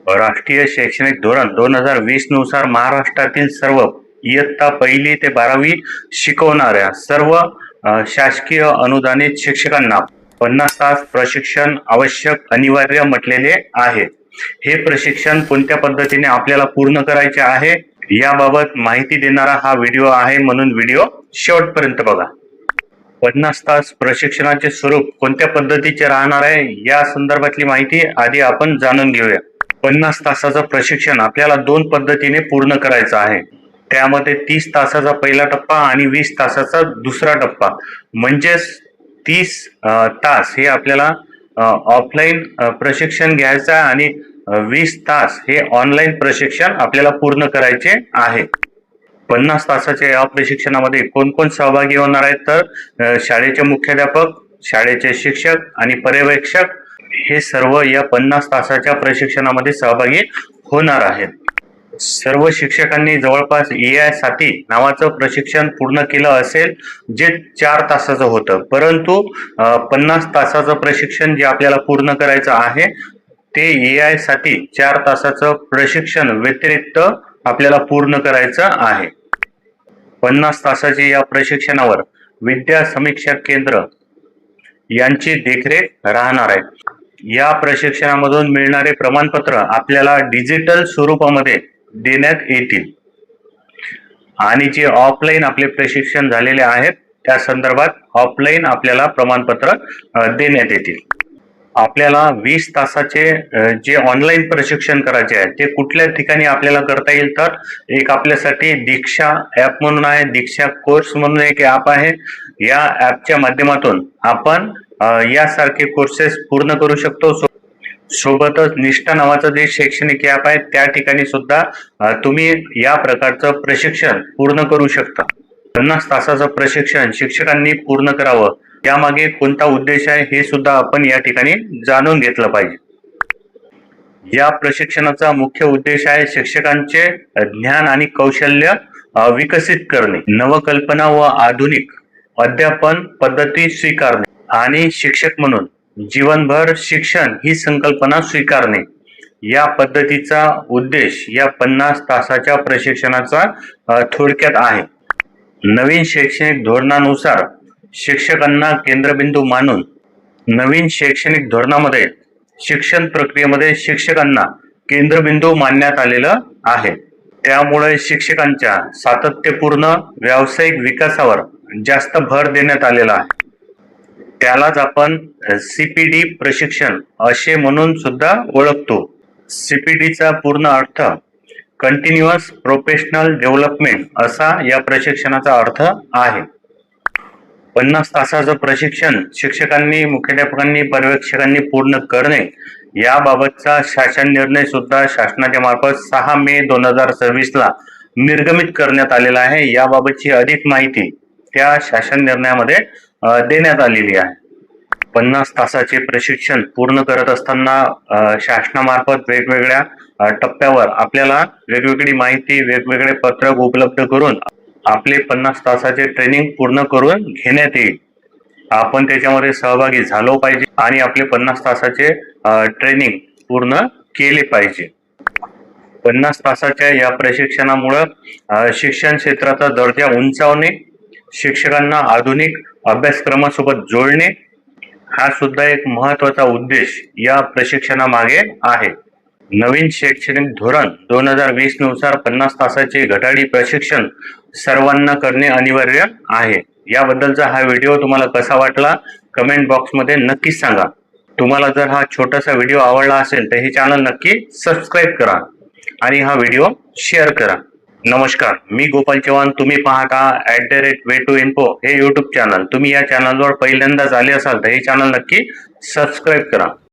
राष्ट्रीय शैक्षणिक धोरण 2020 नुसार महाराष्ट्रातील सर्व इयत्ता 1ली ते 12वी शिकवणाऱ्या सर्व शासकीय अनुदानित शिक्षकांना 50 तास प्रशिक्षण आवश्यक अनिवार्य म्हटलेले आहे। हे प्रशिक्षण कोणत्या पद्धतीने आपल्याला पूर्ण करायचे आहे याबाबत माहिती देणारा हा व्हिडिओ आहे, म्हणून व्हिडिओ शेवटपर्यंत बघा। 50 तास प्रशिक्षणाचे स्वरूप कोणत्या पद्धतीचे राहणार आहे या संदर्भातली माहिती आधी आपण जाणून घेऊया। 50 तासाचं प्रशिक्षण आपल्याला 2 पद्धतीने पूर्ण करायचं आहे। त्यामध्ये 30 तासाचा पहिला टप्पा आणि 20 तासाचा दुसरा टप्पा, म्हणजेच 30 तास हे आपल्याला ऑफलाईन प्रशिक्षण घ्यायचं आहे आणि 20 तास हे ऑनलाईन प्रशिक्षण आपल्याला पूर्ण करायचे आहे। 50 तासाच्या या प्रशिक्षणामध्ये कोण कोण सहभागी होणार आहेत तर शाळेचे मुख्याध्यापक, शाळेचे शिक्षक आणि पर्यवेक्षक हे सर्व या 50 तासाच्या प्रशिक्षणामध्ये सहभागी होणार आहेत। सर्व शिक्षकांनी जवळपास AI साठी नावाचं प्रशिक्षण पूर्ण केलं असेल, जे 4 तासाचं होतं, परंतु 50 तासाचं प्रशिक्षण जे आपल्याला पूर्ण करायचं आहे ते AI साठी 4 तासाचं प्रशिक्षण व्यतिरिक्त आपल्याला पूर्ण करायचं आहे। 50 तासाच्या या प्रशिक्षणावर विद्या समीक्षा केंद्र यांची देखरेख राहणार आहे। या प्रशिक्षणामधून मिळणारे प्रमाणपत्र आपल्याला डिजिटल स्वरूपामध्ये देण्यात येतील आणि जे ऑफलाईन आपले प्रशिक्षण झालेले आहेत त्या संदर्भात ऑफलाईन आपल्याला प्रमाणपत्र देण्यात येतील। आपल्याला 20 तासाचे जे ऑनलाईन प्रशिक्षण करायचे आहे ते कुठल्या ठिकाणी आपल्याला करता येईल तर एक आपल्यासाठी दीक्षा ॲप म्हणून आहे, दीक्षा कोर्स म्हणून एक ॲप आहे। या ॲपच्या माध्यमातून आपण यासारखे कोर्सेस पूर्ण करू शकतो। सोबतच निष्ठा नावाचं जे शैक्षणिक ॲप आहे त्या ठिकाणी सुद्धा तुम्ही या प्रकारचं प्रशिक्षण पूर्ण करू शकता। 50 तासाचं प्रशिक्षण शिक्षकांनी पूर्ण करावं यामागे कोणता उद्देश आहे हे सुद्धा आपण या ठिकाणी जाणून घेतलं पाहिजे। या प्रशिक्षणाचा मुख्य उद्देश आहे शिक्षकांचे ज्ञान आणि कौशल्य विकसित करणे, नवकल्पना व आधुनिक अध्यापन पद्धती स्वीकारणे आणि शिक्षक म्हणून जीवनभर शिक्षण ही संकल्पना स्वीकारणे। या पद्धतीचा उद्देश या 50 तासाच्या प्रशिक्षणाचा थोडक्यात आहे। नवीन शैक्षणिक धोरणानुसार शिक्षकांना केंद्रबिंदू मानून नवीन शैक्षणिक धोरणामध्ये शिक्षण प्रक्रियेमध्ये शिक्षकांना केंद्रबिंदू मानण्यात आलेलं आहे। त्यामुळे शिक्षकांच्या सातत्यपूर्ण व्यावसायिक विकासावर जास्त भर देण्यात आलेला आहे। त्यालाच आपण CPD प्रशिक्षण असे म्हणून सुद्धा ओळखतो। CPDचा पूर्ण अर्थ कंटिन्युअस प्रोफेशनल डेव्हलपमेंट असा या प्रशिक्षणाचा अर्थ आहे। 50 तासाचं प्रशिक्षण शिक्षकांनी, मुख्याध्यापकांनी, पर्यवेक्षकांनी पूर्ण करणे याबाबतचा शासन निर्णय सुद्धा शासनाच्या मार्फत 6 मे 2026 ला निर्गमित करण्यात आलेला आहे। याबाबतची अधिक माहिती त्या शासन निर्णयामध्ये देण्यात आलेली आहे। 50 तासाचे प्रशिक्षण पूर्ण करत असताना शासनामार्फत वेगवेगळ्या टप्प्यावर आपल्याला वेगवेगळी माहिती, वेगवेगळे पत्रक उपलब्ध करून आपले 50 तासाचे ट्रेनिंग पूर्ण करून घेण्यात येईल। आपण त्याच्यामध्ये सहभागी झालो पाहिजे आणि आपले 50 तासाचे ट्रेनिंग पूर्ण केले पाहिजे। 50 तासाच्या या प्रशिक्षणामुळे शिक्षण क्षेत्राचा दर्जा उंचावणे, शिक्षकांना आधुनिक अभ्यासक्रमासोबत जोडणे हा सुद्धा एक महत्त्वाचा उद्देश या प्रशिक्षणामागे आहे। नवीन शैक्षणिक धोरण 2020 नुसार 50 तासाचे घटाडी प्रशिक्षण सर्वांना करणे अनिवार्य आहे। याबद्दलचा हा व्हिडिओ तुम्हाला कसा वाटला कमेंट बॉक्समध्ये नक्कीच सांगा। तुम्हाला जर हा छोटासा व्हिडिओ आवडला असेल तर हे चॅनल नक्की सबस्क्राईब करा आणि हा व्हिडिओ शेअर करा। नमस्कार, मी गोपाल चव्हाण। तुम्ही पाहता @way2info हे YouTube चॅनल। तुम्ही या चॅनलवर पहिल्यांदाच आले असाल तर हे चॅनल नक्की सबस्क्राईब करा।